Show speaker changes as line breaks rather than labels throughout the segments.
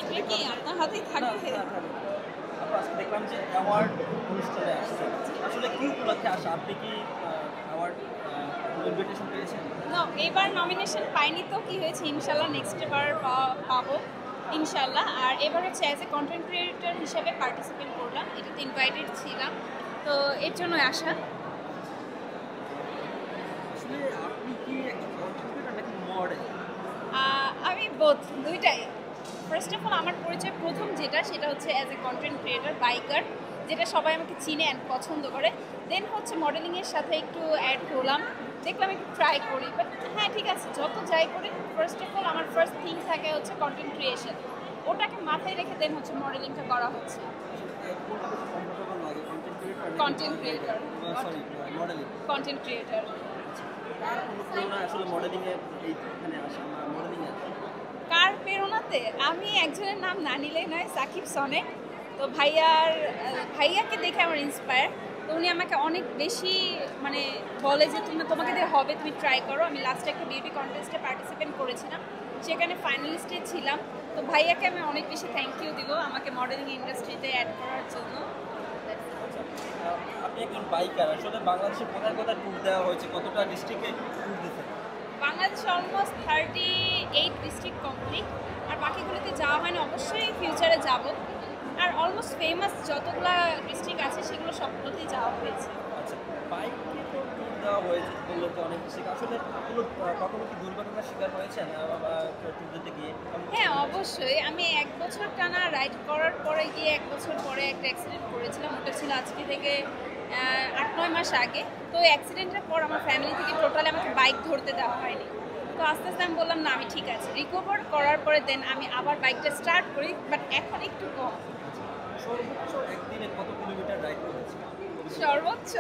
এটা কি আপনার হাতেই থাকবে?
আজকে দেখলাম যে অ্যাওয়ার্ড অনুষ্ঠানে আসছে। আসলে কি উপলক্ষে আসা? আপনি কি অ্যাওয়ার্ড ইনভিটেশন পেয়েছেন?
না, এবার নমিনেশন পাইনি তো কি হয়েছে, ইনশাল্লাহ নেক্সট বার পাবো ইনশাল্লাহ। আর এবার হচ্ছে অ্যাজ এ কন্টেন্ট ক্রিয়েটর হিসেবে পার্টিসিপেট করলাম, এটাতে ইনভাইটেড ছিলাম, তো এর জন্য আসা।
আসলে আপনি কি একজন কন্টেন্ট ক্রিয়েটর নাকি মডেল?
আমি বোথ, দুইটাই। ফার্স্ট অফ অল আমার পরিচয় প্রথম যেটা সেটা হচ্ছে as a content creator, biker, যেটা সবাই আমাকে চিনে অ্যান্ড পছন্দ করে। দেন হচ্ছে মডেলিংয়ের সাথে একটু অ্যাড করলাম, দেখলাম একটু ট্রাই করি, বাট হ্যাঁ ঠিক আছে, যত যাই করি ফার্স্ট অফ অল আমার ফার্স্ট থিং থাকে হচ্ছে কন্টেন্ট ক্রিয়েশন, ওটাকে মাথায় রেখে দেন হচ্ছে মডেলিংটা করা হচ্ছে।
কোনটা বেশি কমফোর্টেবল লাগে?
Content creator,
sorry, modelling.
Content creator.
কার অনুপ্রেরণা আসলে মডেলিং এ এইখানে আসা বা মডেলিং এ আসা?
কার প্রেরণাতে? আমি একজনের নাম না নিলেই নয়, সাকিব সনে। তো ভাইয়াকে দেখে আমার ইন্সপায়ার। তো উনি আমাকে অনেক বেশি মানে বলে যে তোমাকে দিয়ে হবে, তুমি ট্রাই করো। আমি লাস্টে একটা বিউটি কন্টেস্টে পার্টিসিপেট করেছিলাম, সেখানে ফাইনালিস্টে ছিলাম। তো ভাইয়াকে আমি অনেক বেশি থ্যাংক ইউ দিব আমাকে মডেলিং ইন্ডাস্ট্রিতে অ্যাড করার জন্য।
আচ্ছা, আপনি একজন বাইকার, আসলে বাংলাদেশে কোথায় কোথায় ট্যুর দেওয়া হয়েছে, কতটা ডিস্ট্রিক্টে ট্যুর দিয়েছেন?
বাংলাদেশে অলমোস্ট 38 ডিস্ট্রিক্ট কমপ্লিট, আর বাকিগুলোতে যাওয়া হয়নি, অবশ্যই ফিউচারে যাব। আর অলমোস্ট ফেমাস যতগুলো ডিস্ট্রিক্ট আছে সেগুলো সবগুলোতেই যাওয়া হয়েছে।
আচ্ছা, বাইকে তো ট্যুর দেওয়া হয়েছে বললেন তো অনেক ডিস্ট্রিক্ট, আসলে কোনো কখনো কি দুর্ঘটনার শিকার হয়েছেন বা ট্যুর দিতে গিয়ে?
হ্যাঁ অবশ্যই, আমি 1 বছর টানা রাইড করার পরে গিয়ে 1 বছর পরে একটা অ্যাক্সিডেন্ট করেছিলাম। ওটা ছিল আজকে থেকে 8-9 মাস আগে। তো ওই অ্যাক্সিডেন্টের পর আমার ফ্যামিলি থেকে টোটালি আমাকে বাইক ধরতে দেওয়া হয়নি। তো আস্তে আস্তে আমি বললাম না, আমি ঠিক আছে, রিকভার করার পরে দেন আমি আবার বাইকটা স্টার্ট করি, বাট এখন একটু কম।
সর্বোচ্চ একদিনে কত কিলোমিটার রাইড করেছেন?
সর্বোচ্চ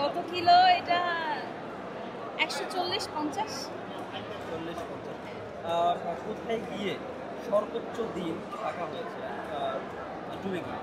কত কিলো? এটা 140-50।
40-50। কোথায় গিয়ে সর্বোচ্চ দিন থাকা হয়েছে ট্যুরে গিয়ে?